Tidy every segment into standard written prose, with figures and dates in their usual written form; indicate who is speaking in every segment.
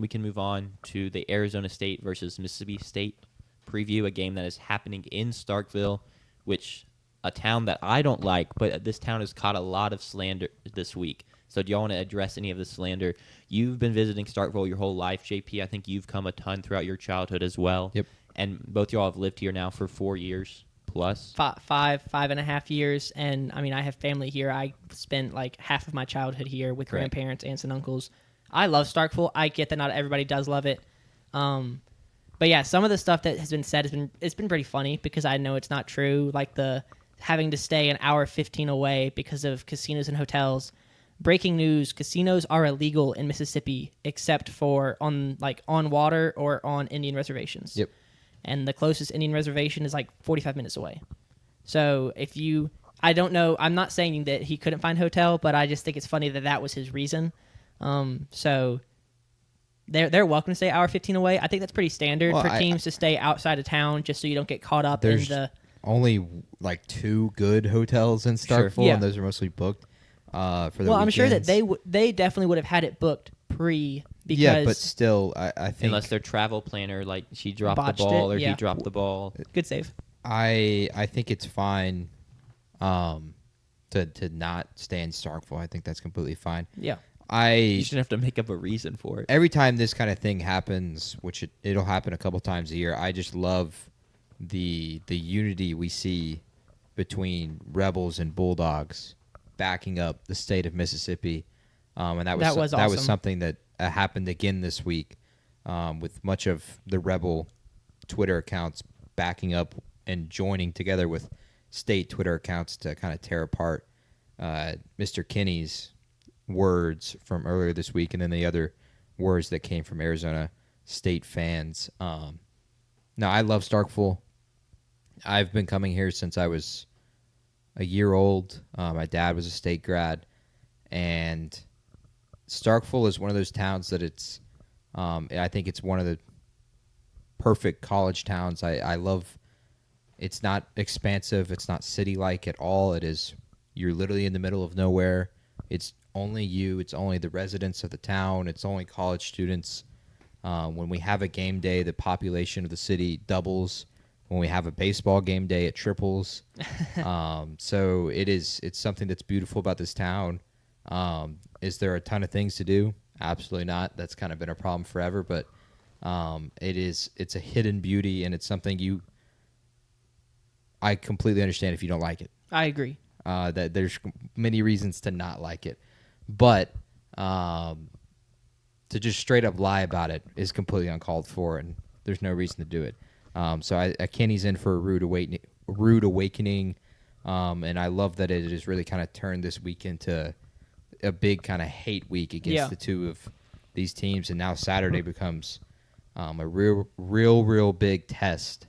Speaker 1: we can move on to the Arizona State versus Mississippi State preview, a game that is happening in Starkville, which a town that I don't like, but this town has caught a lot of slander this week. So do y'all want to address any of the slander? You've been visiting Starkville your whole life, JP. I think you've come a ton throughout your childhood as well.
Speaker 2: Yep.
Speaker 1: And both y'all have lived here now for 4 years plus.
Speaker 3: Five and a half years. And, I mean, I have family here. I spent, like, half of my childhood here with
Speaker 1: Correct.
Speaker 3: grandparents, aunts, and uncles. I love Starkville. I get that not everybody does love it. But, yeah, some of the stuff that has been said, it's been pretty funny because I know it's not true. Like the having to stay an hour 15 away because of casinos and hotels. Breaking news, casinos are illegal in Mississippi except for on water or on Indian reservations.
Speaker 2: Yep.
Speaker 3: And the closest Indian reservation is like 45 minutes away. So I don't know, I'm not saying that he couldn't find a hotel, but I just think it's funny that was his reason. So they're welcome to stay hour 15 away. I think that's pretty standard for teams to stay outside of town just so you don't get caught up in the...
Speaker 2: only like 2 good hotels in Starkville,
Speaker 3: Sure. Yeah.
Speaker 2: and those are mostly booked for the weekends.
Speaker 3: I'm sure that they definitely would have had it booked because
Speaker 2: yeah, but still, I think
Speaker 1: Unless their travel planner, like she dropped the
Speaker 3: Botched
Speaker 1: ball
Speaker 3: it,
Speaker 1: or
Speaker 3: yeah.
Speaker 1: he dropped the ball.
Speaker 3: good save.
Speaker 2: I think it's fine to not stay in Starkville. I think that's completely fine.
Speaker 3: Yeah.
Speaker 1: You shouldn't have to make up a reason for it.
Speaker 2: Every time this kind of thing happens, which it'll happen a couple times a year, I just love the unity we see between Rebels and Bulldogs backing up the state of Mississippi. And that was
Speaker 3: awesome.
Speaker 2: something that happened again this week with much of the Rebel Twitter accounts backing up and joining together with state Twitter accounts to kind of tear apart Mr. Kinney's words from earlier this week, and then the other words that came from Arizona State fans. Now, I love Starkville. I've been coming here since I was a year old. My dad was a state grad, and Starkville is one of those towns that I think it's one of the perfect college towns. I love. It's not expansive. It's not city-like at all. You're literally in the middle of nowhere. It's only you. It's only the residents of the town. It's only college students. When we have a game day, the population of the city doubles. When we have a baseball game day, it triples. So it's something that's beautiful about this town. Is there a ton of things to do? Absolutely not. That's kind of been a problem forever. But it's a hidden beauty, and it's something I completely understand if you don't like it.
Speaker 3: I agree.
Speaker 2: That there's many reasons to not like it, but to just straight up lie about it is completely uncalled for, and there's no reason to do it. So Kenny's in for a rude awakening, and I love that it has really kind of turned this week into a big kind of hate week against the two of these teams, and now Saturday becomes a real big test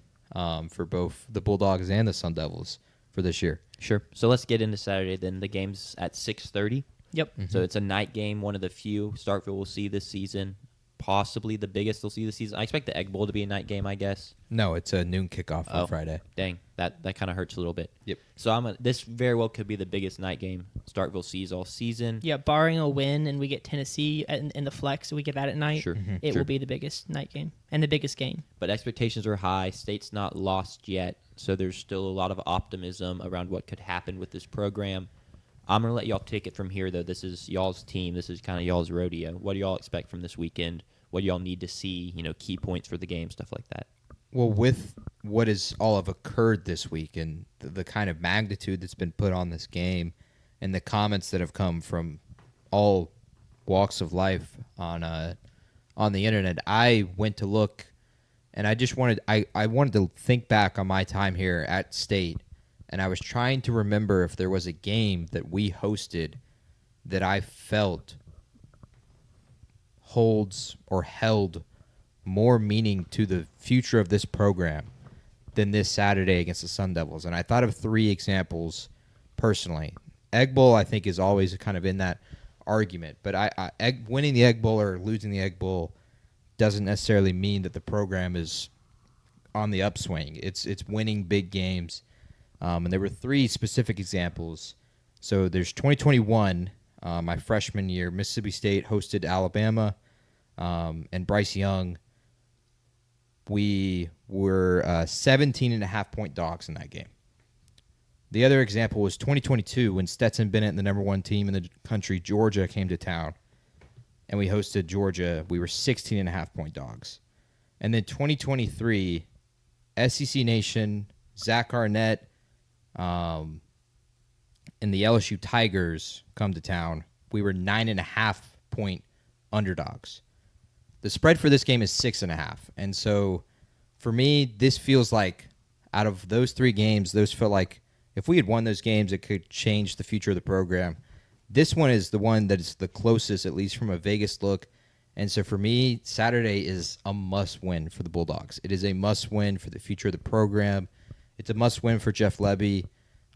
Speaker 2: for both the Bulldogs and the Sun Devils for this year.
Speaker 1: Sure. So let's get into Saturday then. The game's at 6:30.
Speaker 3: Yep.
Speaker 1: Mm-hmm. So it's a night game, one of the few Starkville will see this season. Possibly the biggest they'll see this season. I expect the Egg Bowl to be a night game, I guess.
Speaker 2: No, it's a noon kickoff on Friday.
Speaker 1: Dang, that kind of hurts a little bit.
Speaker 2: Yep.
Speaker 1: So this very well could be the biggest night game Starkville sees all season.
Speaker 3: Yeah, barring a win and we get Tennessee in the flex, we get that at night.
Speaker 1: Sure. Mm-hmm.
Speaker 3: It will be the biggest night game and the biggest game.
Speaker 1: But expectations are high. State's not lost yet, so there's still a lot of optimism around what could happen with this program. I'm going to let y'all take it from here, though. This is y'all's team. This is kind of y'all's rodeo. What do y'all expect from this weekend? What do y'all need to see, key points for the game, stuff like that?
Speaker 2: Well, with what has all have occurred this week and the kind of magnitude that's been put on this game and the comments that have come from all walks of life on the internet, I went to look and I just wanted to think back on my time here at State, and I was trying to remember if there was a game that we hosted that I felt holds or held more meaning to the future of this program than this Saturday against the Sun Devils. And I thought of 3 examples personally. Egg Bowl, I think, is always kind of in that argument. But winning the Egg Bowl or losing the Egg Bowl doesn't necessarily mean that the program is on the upswing. It's winning big games. And there were 3 specific examples. So there's 2021, my freshman year. Mississippi State hosted Alabama. and Bryce Young, we were 17.5-point dogs in that game. The other example was 2022 when Stetson Bennett, the number one team in the country, Georgia, came to town, and we hosted Georgia. We were 16.5-point dogs. And then 2023, SEC Nation, Zach Arnett, and the LSU Tigers come to town. We were 9.5-point underdogs. The spread for this game is 6.5. And so for me, this feels like out of those three games, those feel like if we had won those games, it could change the future of the program. This one is the one that is the closest, at least from a Vegas look. And so for me, Saturday is a must-win for the Bulldogs. It is a must-win for the future of the program. It's a must-win for Jeff Lebby,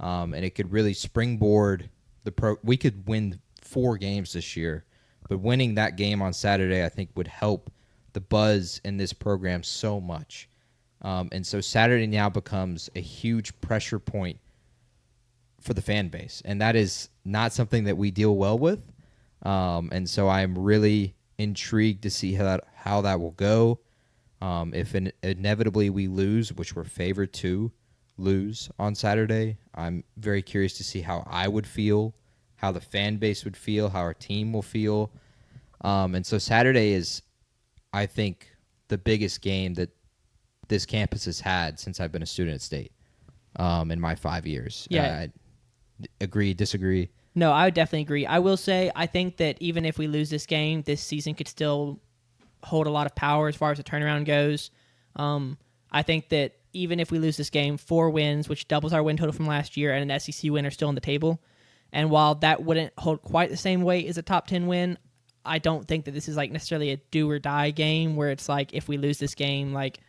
Speaker 2: and it could really springboard the we could win 4 games this year, but winning that game on Saturday, I think, would help the buzz in this program so much. And so Saturday now becomes a huge pressure point for the fan base, and that is not something that we deal well with. And so I'm really intrigued to see how that will go. If inevitably we lose, which we're favored to lose on Saturday, I'm very curious to see how I would feel, how the fan base would feel, how our team will feel. And so Saturday is, I think, the biggest game that this campus has had since I've been a student at State in my 5 years.
Speaker 3: Yeah.
Speaker 2: Agree, disagree?
Speaker 3: No, I would definitely agree. I will say I think that even if we lose this game, this season could still hold a lot of power as far as the turnaround goes. I think that even if we lose this game, 4 wins, which doubles our win total from last year, and an SEC win are still on the table. And while that wouldn't hold quite the same weight as a top 10 win, I don't think that this is like necessarily a do or die game where it's like if we lose this game, like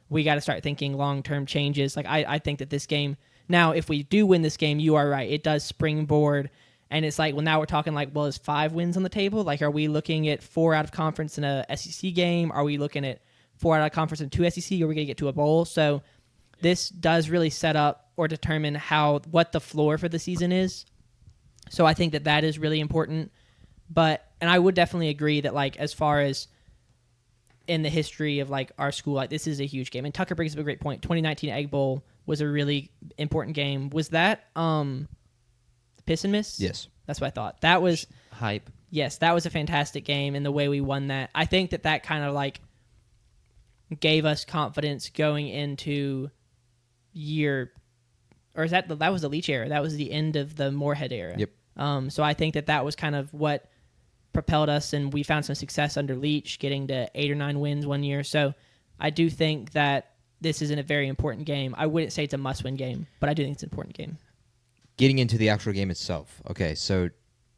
Speaker 3: we got to start thinking long-term changes. Like I think that this game, now if we do win this game, you are right, it does springboard. And it's like, well, now we're talking like, well, is 5 wins on the table? Like, are we looking at 4 out of conference in a SEC game? Are we looking at 4 out of conference in 2 SEC? Are we going to get to a bowl? So this does really set up or determine what the floor for the season is. So I think that that is really important. And I would definitely agree that, like, as far as in the history of like our school, like this is a huge game. And Tucker brings up a great point. 2019 Egg Bowl was a really important game. Was that Piss and Miss?
Speaker 2: Yes.
Speaker 3: That's what I thought. That was
Speaker 1: Hype.
Speaker 3: Yes, that was a fantastic game, and the way we won that, I think that kind of like gave us confidence going into or is that was the Leach era? That was the end of the Moorhead era.
Speaker 2: Yep.
Speaker 3: So I think that was kind of what propelled us, and we found some success under Leach, getting to 8 or 9 wins one year. So I do think that this is a very important game. I wouldn't say it's a must-win game, but I do think it's an important game.
Speaker 2: Getting into the actual game itself. Okay, so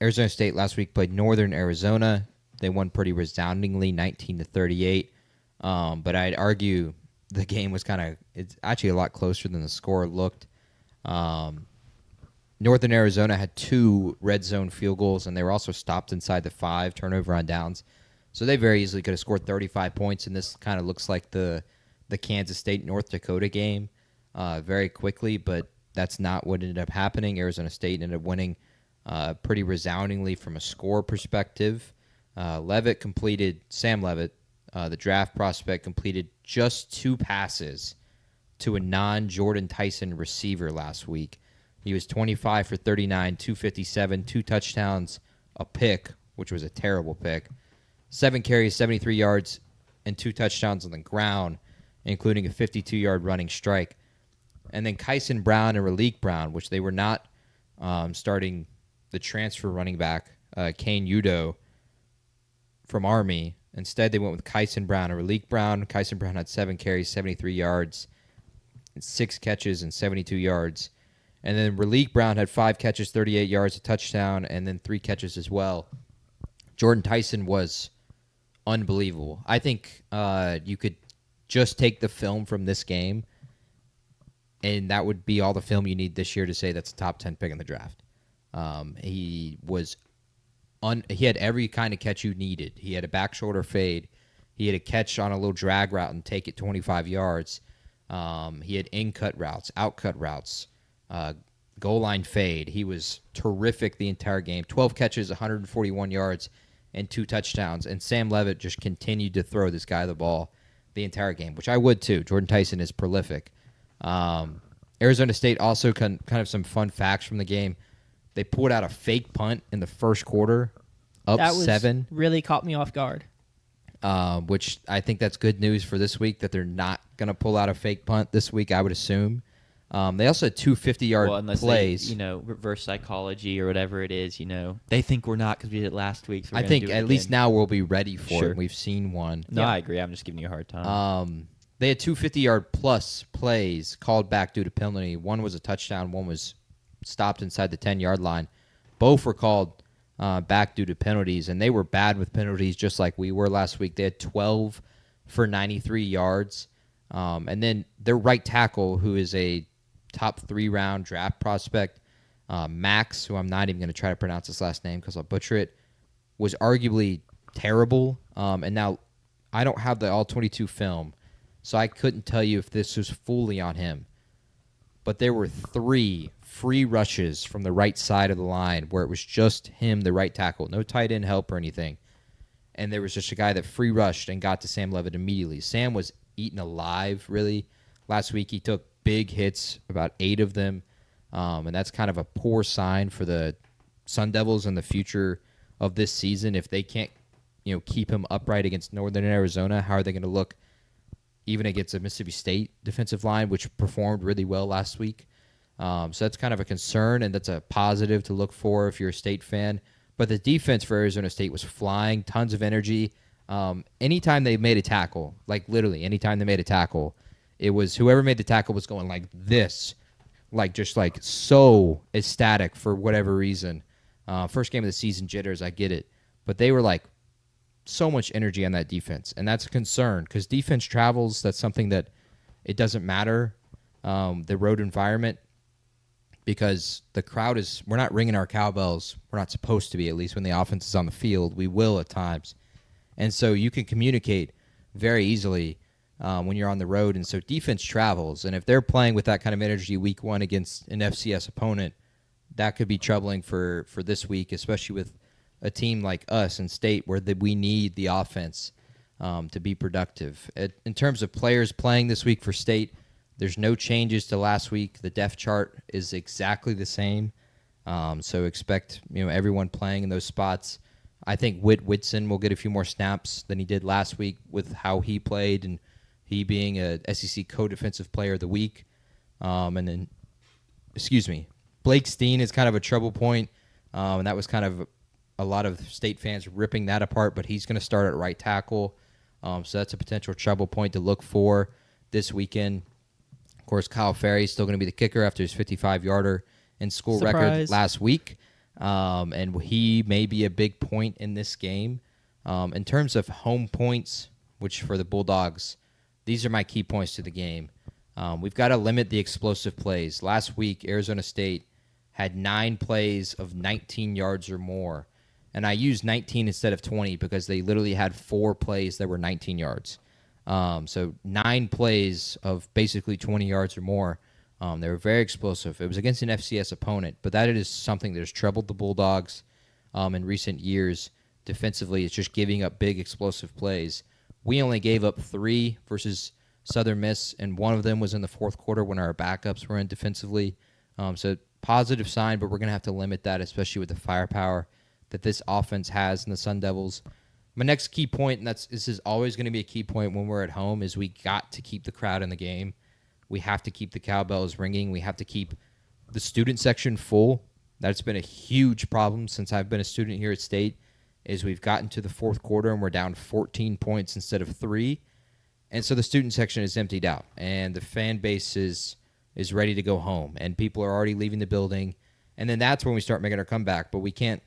Speaker 2: Arizona State last week played Northern Arizona. They won pretty resoundingly, 19-38. But I'd argue the game was it's actually a lot closer than the score looked. Northern Arizona had 2 red zone field goals, and they were also stopped inside the 5, turnover on downs. So they very easily could have scored 35 points, and this kind of looks like the Kansas State-North Dakota game very quickly, but that's not what ended up happening. Arizona State ended up winning pretty resoundingly from a score perspective. Sam Leavitt, the draft prospect, completed just 2 passes to a non-Jordan Tyson receiver last week. He was 25 for 39, 257, 2 touchdowns, a pick, which was a terrible pick, 7 carries, 73 yards, and 2 touchdowns on the ground, including a 52-yard running strike. And then Kyson Brown and Raleek Brown, which they were not starting the transfer running back, Kane Udo, from Army. Instead, they went with Kyson Brown and Raleek Brown. Kyson Brown had 7 carries, 73 yards, and 6 catches and 72 yards. And then Raleek Brown had 5 catches, 38 yards, a touchdown, and then 3 catches as well. Jordan Tyson was unbelievable. I think you could just take the film from this game, and that would be all the film you need this year to say that's a top 10 pick in the draft. He had every kind of catch you needed. He had a back shoulder fade. He had a catch on a little drag route and take it 25 yards. He had in-cut routes, out-cut routes, goal line fade. He was terrific the entire game. 12 catches, 141 yards, and 2 touchdowns. And Sam Levitt just continued to throw this guy the ball the entire game, which I would too. Jordan Tyson is prolific. Arizona State also kind of some fun facts from the game. They pulled out a fake punt in the first quarter, up
Speaker 3: That was
Speaker 2: 7.
Speaker 3: really caught me off guard.
Speaker 2: Which I think that's good news for this week that they're not going to pull out a fake punt this week, I would assume. They also had 2 50-yard
Speaker 1: unless
Speaker 2: plays.
Speaker 1: they, reverse psychology or whatever it is, they think we're not because we did it last week. So we're
Speaker 2: I
Speaker 1: gonna
Speaker 2: think
Speaker 1: do it
Speaker 2: at
Speaker 1: again.
Speaker 2: least now we'll be ready for
Speaker 1: Sure.
Speaker 2: it. We've seen one.
Speaker 1: No,
Speaker 3: Yeah.
Speaker 1: I agree. I'm just giving you a hard time.
Speaker 2: They had 2 50-yard plus plays called back due to penalty. One was a touchdown. One was stopped inside the 10-yard line. Both were called back due to penalties, and they were bad with penalties just like we were last week. They had 12 for 93 yards. And then their right tackle, who is a top 3-round draft prospect, Max, who I'm not even going to try to pronounce his last name because I'll butcher it, was arguably terrible. And now I don't have the All-22 film, so I couldn't tell you if this was fully on him. But there were 3 free rushes from the right side of the line where it was just him, the right tackle, no tight end help or anything. And there was just a guy that free rushed and got to Sam Levitt immediately. Sam was eaten alive, really. Last week he took big hits, about 8 of them. And that's kind of a poor sign for the Sun Devils in the future of this season. If they can't, keep him upright against Northern Arizona, how are they going to look even against a Mississippi State defensive line, which performed really well last week? So that's kind of a concern, and that's a positive to look for if you're a State fan. But the defense for Arizona State was flying, tons of energy. Anytime they made a tackle, like literally anytime they made a tackle, it was whoever made the tackle was going like this, just so ecstatic for whatever reason. First game of the season, jitters, I get it. But they were like so much energy on that defense, and that's a concern because defense travels. That's something that it doesn't matter, the road environment, because the crowd is – we're not ringing our cowbells. We're not supposed to be, at least when the offense is on the field. We will at times. And so you can communicate very easily when you're on the road. And so defense travels. And if they're playing with that kind of energy week 1 against an FCS opponent, that could be troubling for this week, especially with a team like us in State where we need the offense to be productive. In terms of players playing this week for State, there's no changes to last week. The depth chart is exactly the same. So expect everyone playing in those spots. I think Whitson will get a few more snaps than he did last week with how he played and he being a SEC co-defensive player of the week. And then, Blake Steen is kind of a trouble point. And that was kind of a lot of State fans ripping that apart, but he's going to start at right tackle. So that's a potential trouble point to look for this weekend. Of course, Kyle Ferry is still going to be the kicker after his 55-yarder in school record last week. And he may be a big point in this game. In terms of home points, which for the Bulldogs, these are my key points to the game. We've got to limit the explosive plays. Last week, Arizona State had 9 plays of 19 yards or more. And I used 19 instead of 20 because they literally had 4 plays that were 19 yards. So 9 plays of basically 20 yards or more. They were very explosive. It was against an FCS opponent, but that is something that has troubled the Bulldogs in recent years. Defensively, it's just giving up big explosive plays. We only gave up 3 versus Southern Miss, and one of them was in the fourth quarter when our backups were in defensively. So positive sign, but we're going to have to limit that, especially with the firepower that this offense has in the Sun Devils. My next key point, and this is always going to be a key point when we're at home, is we got to keep the crowd in the game. We have to keep the cowbells ringing. We have to keep the student section full. That's been a huge problem since I've been a student here at State, is we've gotten to the fourth quarter and we're down 14 points instead of 3. And so the student section is emptied out, and the fan base is ready to go home, and people are already leaving the building. And then that's when we start making our comeback. But we can't,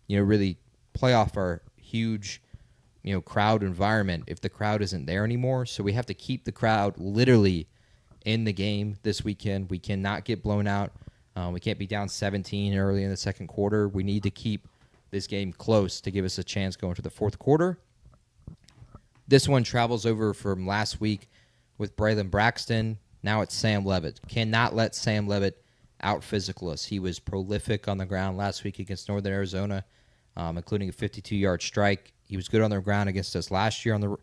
Speaker 2: really play off our huge, crowd environment if the crowd isn't there anymore. So we have to keep the crowd literally in the game this weekend. We cannot get blown out. We can't be down 17 early in the second quarter. We need to keep this game close to give us a chance going to the fourth quarter. This one travels over from last week with Braylon Braxton. Now it's Sam Levitt. Cannot let Sam Levitt out-physical us. He was prolific on the ground last week against Northern Arizona. including a 52-yard strike. He was good on the ground against us last year on the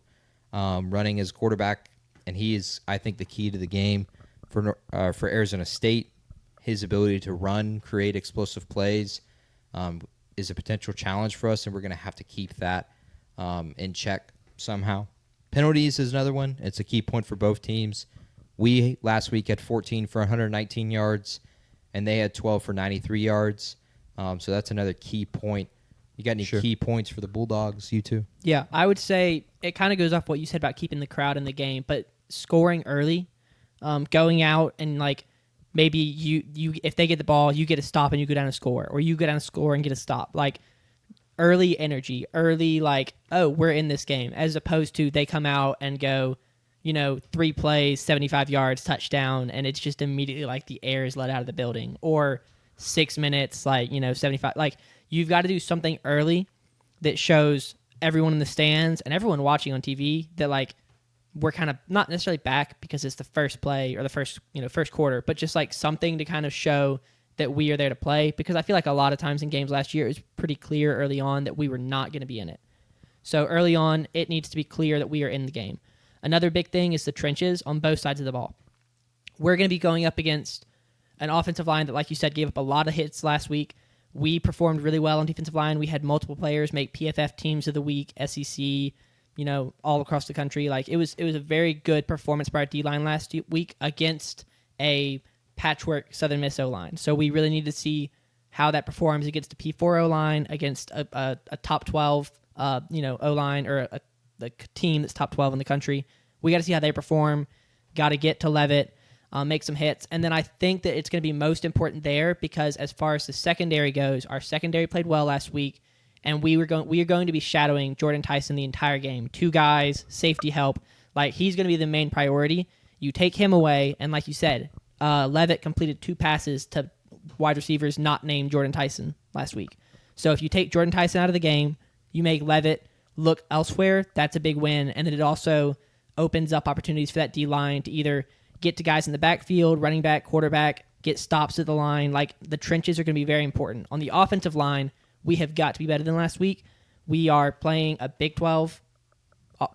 Speaker 2: running as quarterback, and he is, I think, the key to the game for Arizona State. His ability to run, create explosive plays is a potential challenge for us, and we're going to have to keep that in check somehow. Penalties is another one. It's a key point for both teams. We, last week, had 14 for 119 yards, and they had 12 for 93 yards. So that's another key point. You got any key points for the Bulldogs, you two?
Speaker 3: Yeah, I would say it kind of goes off what you said about keeping the crowd in the game, but scoring early, going out and like maybe you if they get the ball, you get a stop and you go down and score, or you go down and score and get a stop. Like early energy, early like, oh, we're in this game, as opposed to they come out and go, 3 plays, 75 yards, touchdown, and it's just immediately like the air is let out of the building, or 6 minutes, 75. Like you've got to do something early that shows everyone in the stands and everyone watching on TV that like we're kind of not necessarily back because it's the first play or the first quarter, but just like something to kind of show that we are there to play, because I feel like a lot of times in games last year it was pretty clear early on that we were not going to be in it. So early on, it needs to be clear that we are in the game. Another big thing is the trenches on both sides of the ball. We're going to be going up against an offensive line that, like you said, gave up a lot of hits last week. We performed really well on defensive line. We had multiple players make PFF teams of the week, SEC, all across the country. Like it was a very good performance by our D-line last week against a patchwork Southern Miss O-line. So we really need to see how that performs against a P4 O-line, against a top 12 O-line, or the team that's top 12 in the country. We got to see how they perform. Got to get to Levitt, make some hits. And then I think that it's going to be most important there because as far as the secondary goes, our secondary played well last week, and we are going to be shadowing Jordan Tyson the entire game. 2 guys, safety help. Like he's going to be the main priority. You take him away, and like you said, Levitt completed 2 passes to wide receivers not named Jordan Tyson last week. So if you take Jordan Tyson out of the game, you make Levitt look elsewhere, that's a big win. And then it also opens up opportunities for that D-line to either get to guys in the backfield, running back, quarterback, get stops at the line. Like the trenches are going to be very important. On the offensive line, we have got to be better than last week. We are playing a Big 12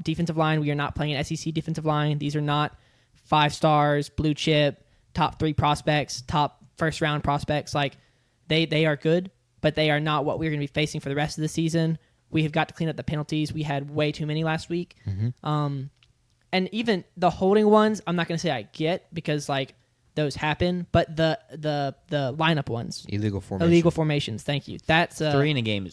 Speaker 3: defensive line. We are not playing an SEC defensive line. These are not 5 stars, blue chip, top 3 prospects, top first-round prospects. Like they are good, but they are not what we're going to be facing for the rest of the season. We have got to clean up the penalties. We had way too many last week. Mm-hmm. And even the holding ones, I'm not going to say I get because like those happen, but the lineup ones, illegal formations. Thank you. That's
Speaker 1: 3 in a game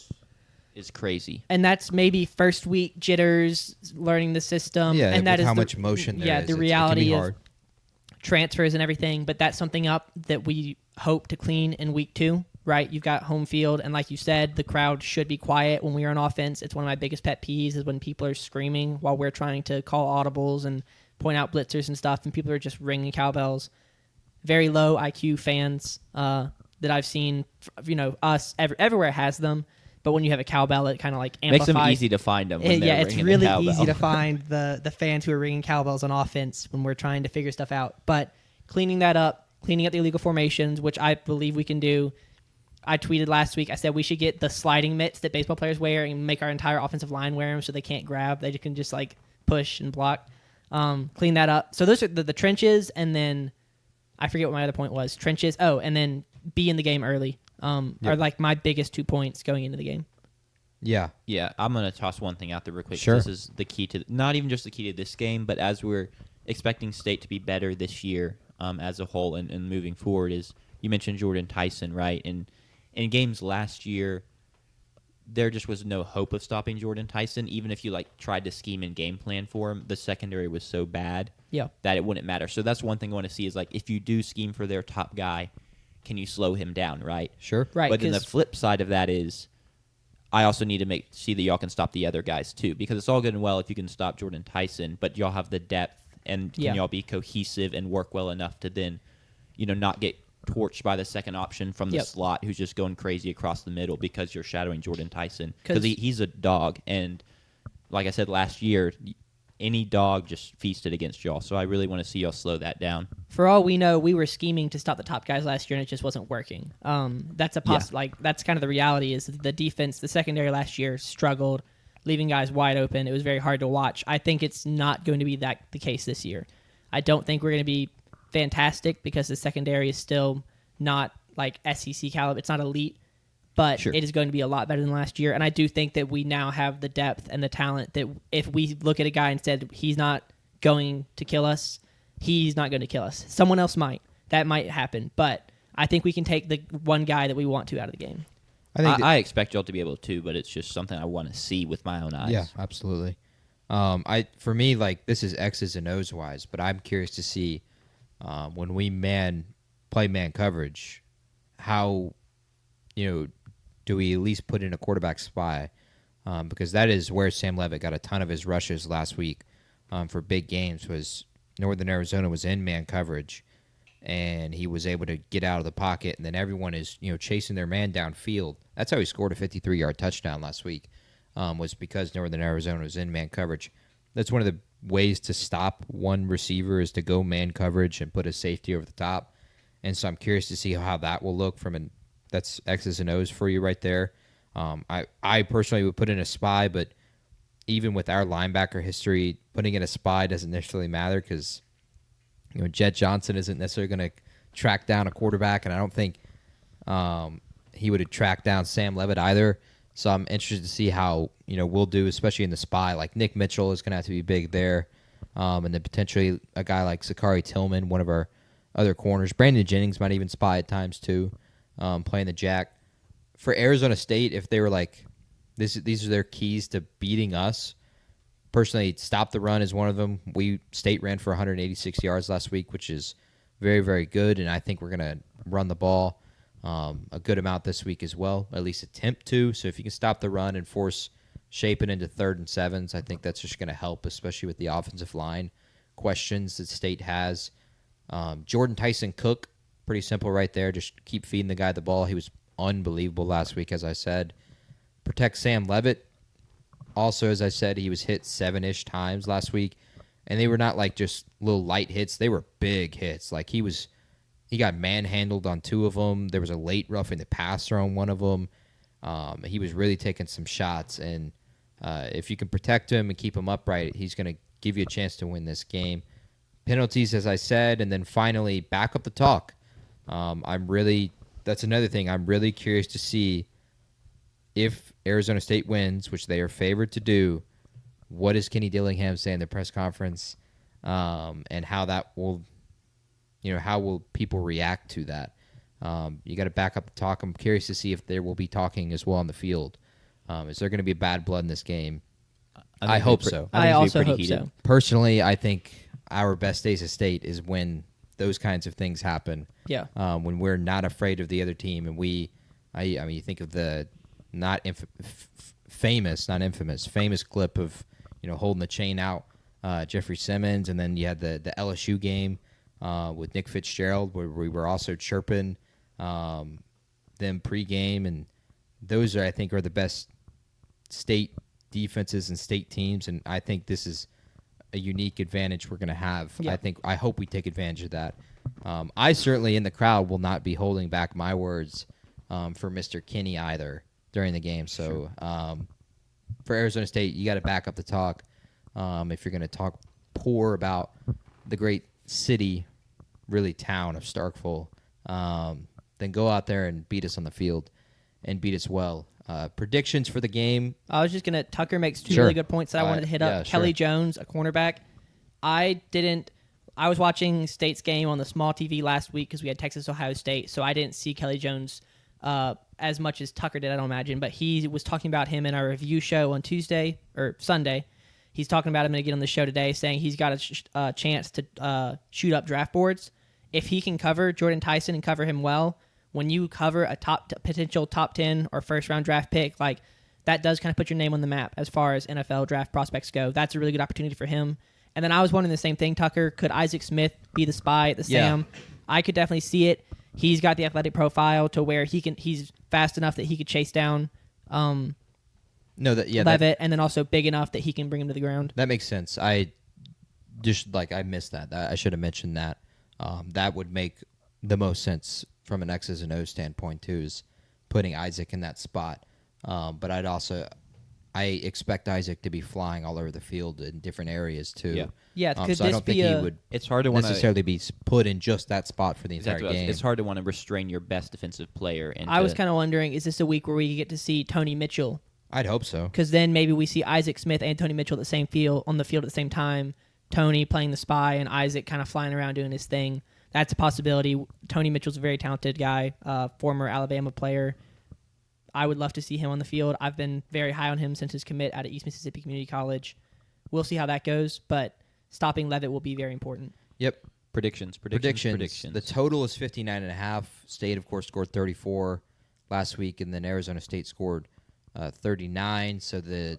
Speaker 1: is crazy,
Speaker 3: and that's maybe first week jitters, learning the system.
Speaker 2: Yeah,
Speaker 3: and that is
Speaker 2: how much motion there is.
Speaker 3: Yeah, the reality of transfers and everything. But that's something up that we hope to clean in week 2. Right, you've got home field, and like you said, the crowd should be quiet when we are on offense. It's one of my biggest pet peeves is when people are screaming while we're trying to call audibles and point out blitzers and stuff, and people are just ringing cowbells. Very low IQ fans that I've seen, us everywhere has them, but when you have a cowbell, it kind of like amplifies.
Speaker 1: Makes them easy to find them. When
Speaker 3: it's really easy to find the fans who are ringing cowbells on offense when we're trying to figure stuff out. But cleaning that up, cleaning up the illegal formations, which I believe we can do. I tweeted last week, I said we should get the sliding mitts that baseball players wear and make our entire offensive line wear them so they can't grab. They can just like push and block. Clean that up. So those are the trenches, and then I forget what my other point was. Trenches. Oh, and then be in the game early are like my biggest 2 points going into the game.
Speaker 2: Yeah.
Speaker 1: Yeah, I'm going to toss one thing out there real quick.
Speaker 2: Sure.
Speaker 1: This is the key to, not even just the key to this game, but as we're expecting State to be better this year as a whole and moving forward is, you mentioned Jordan Tyson, right? And in games last year, there just was no hope of stopping Jordan Tyson. Even if you tried to scheme and game plan for him, the secondary was so bad that it wouldn't matter. So that's one thing I want to see is if you do scheme for their top guy, can you slow him down, right?
Speaker 2: Sure.
Speaker 3: Right.
Speaker 1: But then the flip side of that is I also need to see that y'all can stop the other guys too, because it's all good and well if you can stop Jordan Tyson, but y'all have the depth and can y'all be cohesive and work well enough to then, not get torched by the second option from the slot who's just going crazy across the middle because you're shadowing Jordan Tyson because he's a dog. And like I said last year, any dog just feasted against y'all. So I really want to see y'all slow that down.
Speaker 3: For all we know, we were scheming to stop the top guys last year, and it just wasn't working. That's that's kind of the reality. Is the defense, the secondary last year struggled, leaving guys wide open. It was very hard to watch. I think it's not going to be the case this year. I don't think we're going to be fantastic because the secondary is still not like SEC caliber. It's not elite, but It is going to be a lot better than last year. And I do think that we now have the depth and the talent that if we look at a guy and said he's not going to kill us, he's not going to kill us. Someone else might. That might happen. But I think we can take the one guy that we want to out of the game.
Speaker 1: I expect y'all to be able to, but it's just something I want to see with my own eyes.
Speaker 2: Yeah, absolutely. For me, like, this is X's and O's wise, but I'm curious to see when we play man coverage, how, do we at least put in a quarterback spy? Because that is where Sam Levitt got a ton of his rushes last week for big games. Was Northern Arizona was in man coverage, and he was able to get out of the pocket, and then everyone is chasing their man downfield. That's how he scored a 53-yard touchdown last week. Was because Northern Arizona was in man coverage. That's one of the ways to stop one receiver is to go man coverage and put a safety over the top. And so I'm curious to see how that will look that's X's and O's for you right there. I personally would put in a spy, but even with our linebacker history, putting in a spy doesn't necessarily matter because Jed Johnson isn't necessarily going to track down a quarterback, and I don't think he would have tracked down Sam Levitt either. So I'm interested to see how we'll do, especially in the spy. Like Nick Mitchell is going to have to be big there, and then potentially a guy like Zachary Tillman, one of our other corners. Brandon Jennings might even spy at times too, playing the jack. For Arizona State, if they were like, these are their keys to beating us. Personally, stop the run is one of them. State ran for 186 yards last week, which is very, very good, and I think we're going to run the ball a good amount this week as well, at least attempt to. So if you can stop the run and force Shapen into 3rd and 7s, I think that's just going to help, especially with the offensive line questions that State has. Jordan Tyson Cook, pretty simple right there. Just keep feeding the guy the ball. He was unbelievable last week, as I said. Protect Sam Levitt. Also, as I said, he was hit 7-ish times last week, and they were not like just little light hits. They were big hits. Like he got manhandled on 2 of them. There was a late roughing the passer on 1 of them. He was really taking some shots, and if you can protect him and keep him upright, he's going to give you a chance to win this game. Penalties, as I said, and then finally back up the talk. That's another thing. I'm really curious to see if Arizona State wins, which they are favored to do. What does Kenny Dillingham say in the press conference, and how that will, how will people react to that? You got to back up the talk. I'm curious to see if there will be talking as well on the field. Is there going to be bad blood in this game? I hope so.
Speaker 3: I also hope so.
Speaker 2: Personally, I think our best days of State is when those kinds of things happen.
Speaker 3: Yeah.
Speaker 2: When we're not afraid of the other team, and you think of the famous clip of holding the chain out, Jeffrey Simmons, and then you had the LSU game with Nick Fitzgerald where we were also chirping them pregame, and those I think are the best State defenses and State teams, and I think this is a unique advantage we're going to have.
Speaker 3: Yeah.
Speaker 2: I hope we take advantage of that. I certainly in the crowd will not be holding back my words for Mr. Kinney either during the game. So for Arizona State, you got to back up the talk. If you're going to talk poor about the great city, really town of Starkville, then go out there and beat us on the field and beat us well. Predictions for the game.
Speaker 3: I was just going to, Tucker makes 2
Speaker 2: Sure.
Speaker 3: really good points that I wanted to hit up.
Speaker 2: yeah,
Speaker 3: Kelly
Speaker 2: sure.
Speaker 3: Jones, a cornerback. I was watching State's game on the small TV last week because we had Texas-Ohio State, so I didn't see Kelly Jones as much as Tucker did, I don't imagine, but he was talking about him in our review show on Tuesday or Sunday. He's talking about him again on the show today, saying he's got a chance to shoot up draft boards. If he can cover Jordan Tyson and cover him well, when you cover a potential top 10 or first-round draft pick, like that does kind of put your name on the map as far as NFL draft prospects go. That's a really good opportunity for him. And then I was wondering the same thing, Tucker. Could Isaac Smith be the spy at the Sam? I could definitely see it. He's got the athletic profile to where he's fast enough that he could chase down
Speaker 2: No, that
Speaker 3: Levitt, and then also big enough that he can bring him to the ground.
Speaker 2: that makes sense. I missed that. I should have mentioned that. That would make the most sense from an X's and O's standpoint too, is putting Isaac in that spot. But I expect Isaac to be flying all over the field in different areas too.
Speaker 1: Yeah.
Speaker 3: Yeah, could
Speaker 2: So I
Speaker 3: this
Speaker 2: don't
Speaker 3: be
Speaker 2: think he
Speaker 3: a-
Speaker 2: would
Speaker 1: It's hard to want
Speaker 2: necessarily be put in just that spot for the entire game.
Speaker 1: It's hard to want to restrain your best defensive player. Into,
Speaker 3: I was kind of wondering, is this a week where we get to see Tony Mitchell?
Speaker 2: I'd hope so.
Speaker 3: Because then maybe we see Isaac Smith and Tony Mitchell on the field at the same time. Tony playing the spy and Isaac kind of flying around doing his thing. That's a possibility. Tony Mitchell's a very talented guy, former Alabama player. I would love to see him on the field. I've been very high on him since his commit out of East Mississippi Community College. We'll see how that goes, but stopping Levitt will be very important.
Speaker 2: Yep.
Speaker 1: predictions.
Speaker 2: The total is 59.5. State, of course, scored 34 last week, and then Arizona State scored 39. So the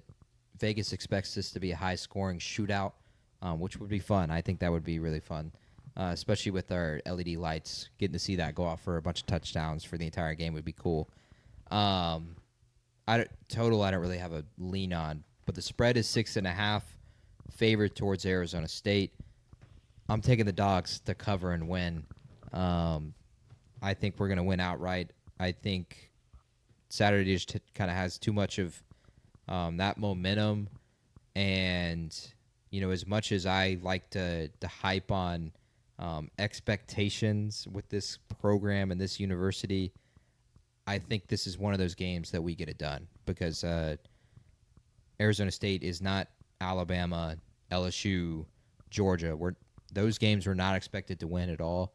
Speaker 2: Vegas expects this to be a high-scoring shootout, which would be fun. I think that would be really fun, especially with our LED lights. Getting to see that go off for a bunch of touchdowns for the entire game would be cool. I don't really have a lean on, but the spread is 6.5, favored towards Arizona State. I'm taking the Dogs to cover and win. I think we're going to win outright. I think Saturday just kind of has too much of that momentum, and as much as I like to hype on expectations with this program and this university, I think this is one of those games that we get it done, because Arizona State is not Alabama, LSU, Georgia. Those games we're not expected to win at all.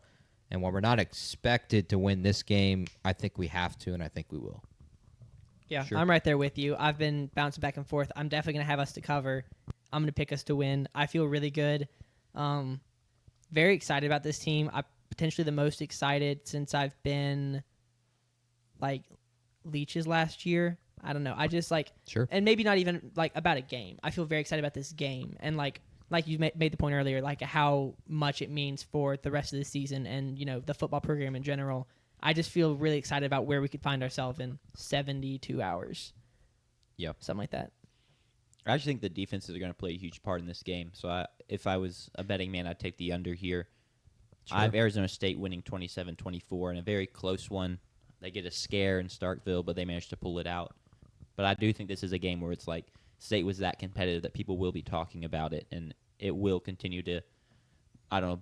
Speaker 2: And while we're not expected to win this game, I think we have to, and I think we will.
Speaker 3: Yeah,
Speaker 2: Sure.
Speaker 3: I'm right there with you. I've been bouncing back and forth. I'm definitely going to have us to cover. I'm going to pick us to win. I feel really good. Very excited about this team. I'm potentially the most excited since I've been Leach's last year. I don't know. I just
Speaker 2: Sure.
Speaker 3: and maybe not even about a game. I feel very excited about this game, and like you made the point earlier, how much it means for the rest of the season and the football program in general. I just feel really excited about where we could find ourselves in 72 hours.
Speaker 1: Yeah,
Speaker 3: something like that.
Speaker 1: I actually think the defenses are going to play a huge part in this game. So if I was a betting man, I'd take the under here.
Speaker 2: Sure.
Speaker 1: I have Arizona State winning 27-24 in a very close one. They get a scare in Starkville, but they managed to pull it out. But I do think this is a game where it's State was that competitive that people will be talking about it, and it will continue to,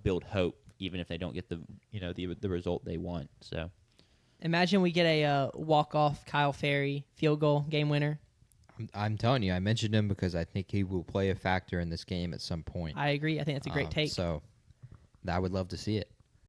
Speaker 1: build hope, even if they don't get the result they want. So,
Speaker 3: imagine we get a walk-off Kyle Ferry field goal game winner.
Speaker 2: I'm telling you, I mentioned him because I think he will play a factor in this game at some point.
Speaker 3: I agree. I think that's a great take.
Speaker 2: So I would love to see it.